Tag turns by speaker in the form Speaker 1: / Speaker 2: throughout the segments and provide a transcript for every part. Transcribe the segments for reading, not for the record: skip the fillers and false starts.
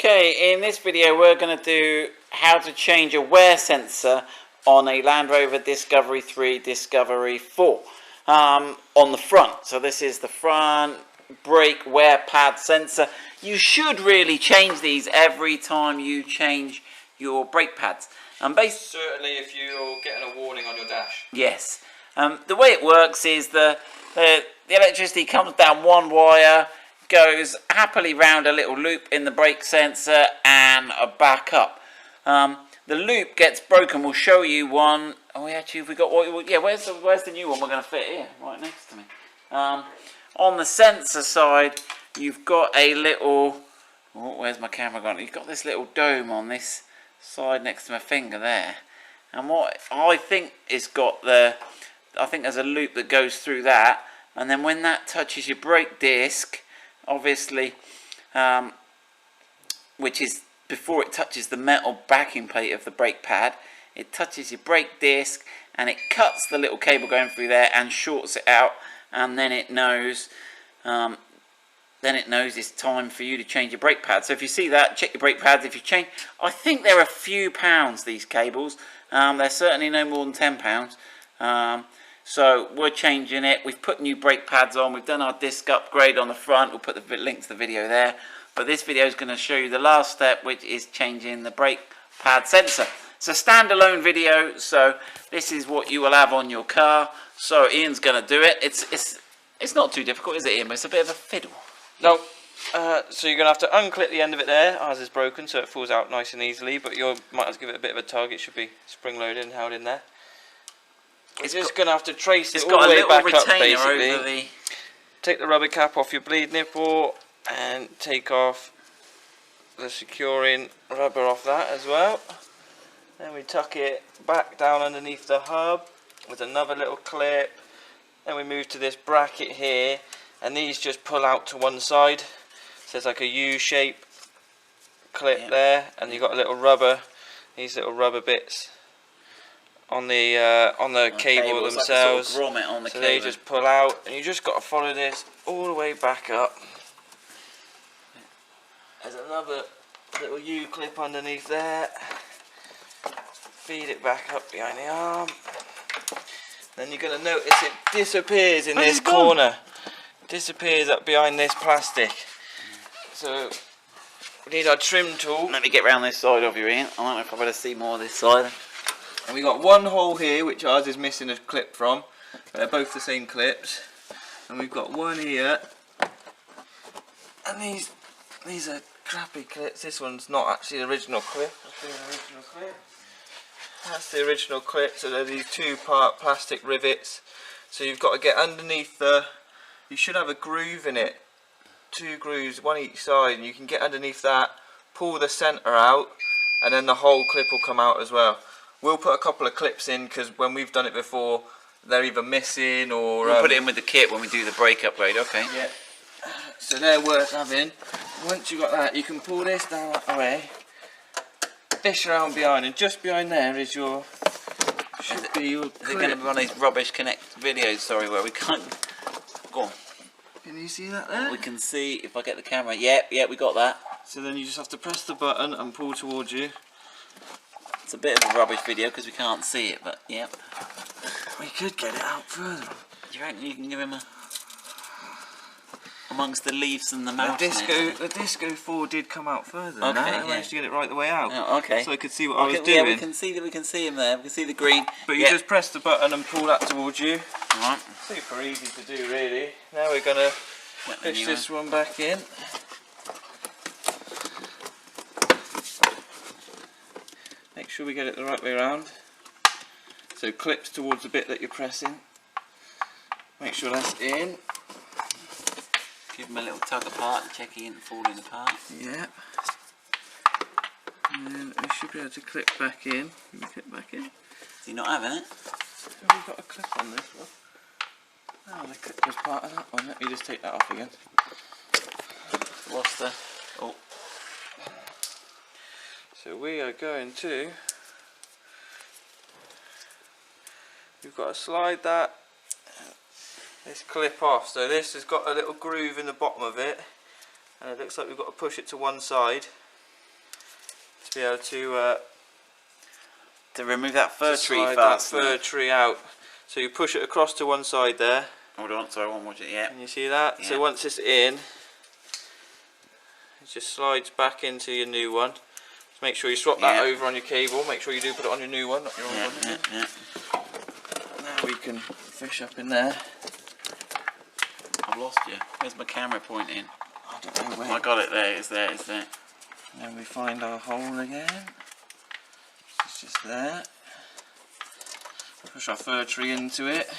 Speaker 1: Okay, in this video we're going to do how to change a wear sensor on a Land Rover Discovery 3, Discovery 4 on the front. So this is the front brake wear pad sensor. You should really change these every time you change your brake pads.
Speaker 2: Certainly if you're getting a warning on your dash.
Speaker 1: Yes. The way it works is the electricity comes down one wire, goes happily round a little loop in the brake sensor and back up. The loop gets broken. We'll show you one. Oh, actually, we got what? Yeah, where's the new one? We're going to fit here, right next to me. On the sensor side, you've got a little. Oh, where's my camera gone? You've got this little dome on this side next to my finger there, and what I think is got the. I think there's a loop that goes through that, and then when that touches your brake disc, obviously, which is before it touches the metal backing plate of the brake pad, it touches your brake disc and it cuts the little cable going through there and shorts it out, and then it knows it's time for you to change your brake pad. So if you see that, check your brake pads. If you change, I think they're a few pounds, these cables. They're certainly no more than £10. So we're changing it. We've put new brake pads on. We've done our disc upgrade on the front. We'll put the link to the video there. But this video is going to show you the last step, which is changing the brake pad sensor. It's a standalone video, so this is what you will have on your car. So Ian's going to do it. It's not too difficult, is it, Ian? It's a bit of a fiddle.
Speaker 2: No. So you're going to have to unclip the end of it there. Ours is broken, so it falls out nice and easily. But you might have to give it a bit of a tug. It should be spring-loaded and held in there. It's just going to have to trace it all the way back up, basically. Take the rubber cap off your bleed nipple and take off the securing rubber off that as well. Then we tuck it back down underneath the hub with another little clip. Then we move to this bracket here, and these just pull out to one side. So it's like a U-shape clip there, and you've got a little rubber, these little rubber bits on the cable themselves,
Speaker 1: like a sort of grommet on the cable.
Speaker 2: They just pull out, and you just got to follow this all the way back up. There's another little U-clip underneath there. Feed it back up behind the arm. Then you're going to notice it disappears in this corner. Disappears up behind this plastic. So we need our trim tool.
Speaker 1: Let me get round this side of you, Ian. I don't know if I better see more of this side.
Speaker 2: And we got one hole here, which ours is missing a clip from. They're both the same clips. And we've got one here. And these are crappy clips. This one's not actually the original clip. That's the original clip. So they're these two-part plastic rivets. So you've got to get underneath the. You should have a groove in it. 2 grooves, one each side, and you can get underneath that. Pull the centre out, and then the whole clip will come out as well. We'll put a couple of clips in because when we've done it before, they're either missing or.
Speaker 1: We'll put it in with the kit when we do the brake upgrade. Okay.
Speaker 2: Yeah. So they're worth having. Once you've got that, you can pull this down that way, fish around behind, and just behind there is your. Should be your.
Speaker 1: Is it going to be one of these rubbish connect videos? Sorry, where we can't. Go on.
Speaker 2: Can you see that there?
Speaker 1: We can see if I get the camera. Yeah, we got that.
Speaker 2: So then you just have to press the button and pull towards you.
Speaker 1: It's a bit of a rubbish video because we can't see it, but yeah.
Speaker 2: We could get it out further.
Speaker 1: Do you reckon you can give him a amongst the leaves and the mouse?
Speaker 2: The Disco 4 did come out further. Okay, I managed to get it right the way out.
Speaker 1: Oh, okay.
Speaker 2: So I could see what I was doing.
Speaker 1: Yeah, we can see him there. We can see the green.
Speaker 2: But you just press the button and pull that towards you.
Speaker 1: Alright.
Speaker 2: Super easy to do, really. Now we're gonna push this one back in. Make sure we get it the right way around. So clips towards the bit that you're pressing. Make sure that's in.
Speaker 1: Give him a little tug apart and check he isn't falling apart.
Speaker 2: Yeah. And then we should be able to clip back in. Can we clip back in?
Speaker 1: Is he not having it?
Speaker 2: Have we got a clip on this one? Oh, the clip was part of that one. Let me just take that off again.
Speaker 1: What's the... Oh.
Speaker 2: So we are going to... We've got to slide this clip off. So this has got a little groove in the bottom of it, and it looks like we've got to push it to one side. be able
Speaker 1: to remove that fir tree
Speaker 2: slide
Speaker 1: fast.
Speaker 2: that fir tree out. So you push it across to one side there.
Speaker 1: Hold on, sorry, I won't watch it yet.
Speaker 2: Can you see that?
Speaker 1: Yeah.
Speaker 2: So once it's in, it just slides back into your new one. Just make sure you swap that over on your cable. Make sure you do put it on your new one, not your old one.
Speaker 1: Yeah.
Speaker 2: Now we can fish up in there.
Speaker 1: I've lost you. Where's my camera pointing?
Speaker 2: I don't know where.
Speaker 1: I got it there. It's there. It's there.
Speaker 2: And then we find our hole again. It's just there. Push our fir tree into it.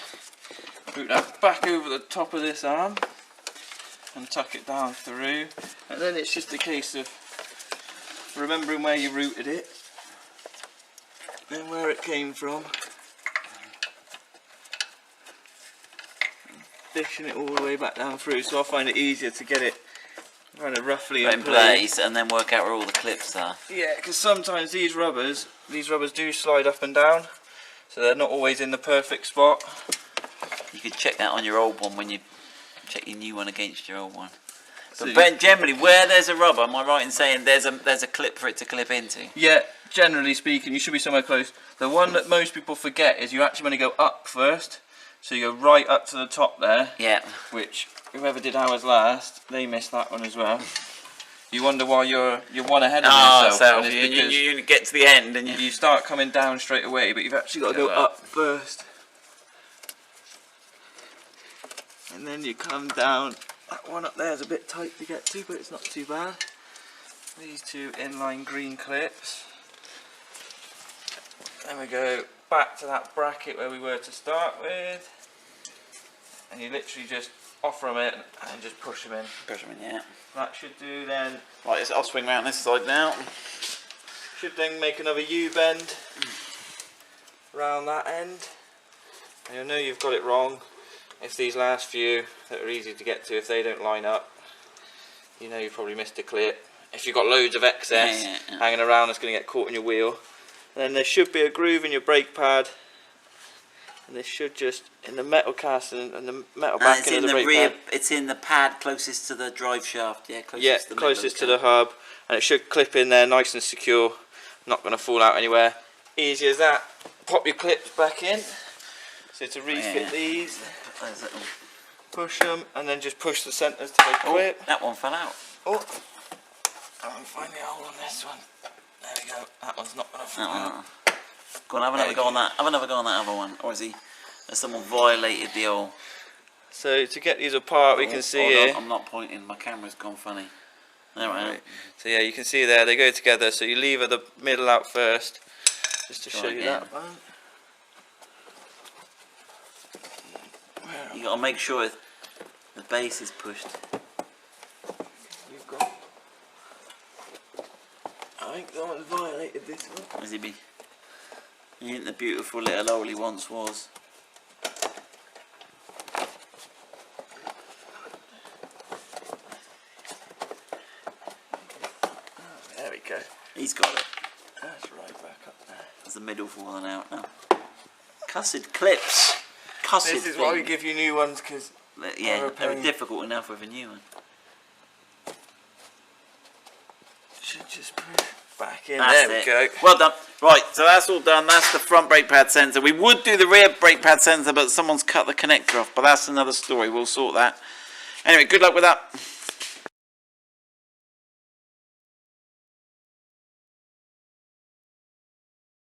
Speaker 2: Root that back over the top of this arm and tuck it down through. And then it's just a case of remembering where you rooted it, then where it came from, dishing it all the way back down through. So I find it easier to get it kind of roughly in place
Speaker 1: and then work out where all the clips are.
Speaker 2: Yeah, because sometimes these rubbers do slide up and down, so they're not always in the perfect spot.
Speaker 1: You could check that on your old one when you check your new one against your old one.
Speaker 2: So
Speaker 1: But generally, where there's a rubber, am I right in saying there's a clip for it to clip into?
Speaker 2: Yeah, generally speaking, you should be somewhere close. The one that most people forget is you actually want to go up first. So you go right up to the top there.
Speaker 1: Yeah.
Speaker 2: Which, whoever did ours last, they missed that one as well. You wonder why you're one ahead of yourself.
Speaker 1: So
Speaker 2: and it's
Speaker 1: you get to the end and
Speaker 2: you start coming down straight away, but you've actually got to go up first. And then you come down. That one up there is a bit tight to get to, but it's not too bad. These two inline green clips. Then we go back to that bracket where we were to start with. And you literally just off from it and just push them in.
Speaker 1: Push them in, yeah.
Speaker 2: That should do then.
Speaker 1: Right, I'll swing around this side now.
Speaker 2: Should then make another U-bend round that end. And you'll know you've got it wrong if these last few that are easy to get to, if they don't line up, you know you've probably missed a clip. If you've got loads of excess hanging around that's going to get caught in your wheel. Then there should be a groove in your brake pad, and this should just, in the metal casting and the metal backing of the brake pad.
Speaker 1: It's in the pad closest to the drive shaft, closest
Speaker 2: to the hub, and it should clip in there nice and secure, not going to fall out anywhere. Easy as that. Pop your clips back in. So to refit these, push them, and then just push the centres to the clip.
Speaker 1: That one fell out.
Speaker 2: Oh, and find the hole on this one. There we go. That one's not going to fall out.
Speaker 1: Go on, have another go on that. Have another go on that other one. Or has someone violated the old?
Speaker 2: So to get these apart, we can see here.
Speaker 1: I'm not pointing. My camera's gone funny. There we are.
Speaker 2: So yeah, you can see there they go together. So you lever the middle out first, just to show you that one.
Speaker 1: You got to make sure the base is pushed.
Speaker 2: You've got. I think someone's violated this one.
Speaker 1: Where's he be? He ain't the beautiful little hole he once was.
Speaker 2: There we go.
Speaker 1: He's got it.
Speaker 2: That's right back up there.
Speaker 1: There's the middle falling out now. Cussed clips. Cussed
Speaker 2: This is why we give you new ones, because
Speaker 1: yeah, they're difficult enough with a new one.
Speaker 2: Should just push back in.
Speaker 1: That's
Speaker 2: There we go.
Speaker 1: Well done. Right, so that's all done. That's the front brake pad sensor. We would do the rear brake pad sensor, but someone's cut the connector off. But that's another story. We'll sort that. Anyway, good luck with that.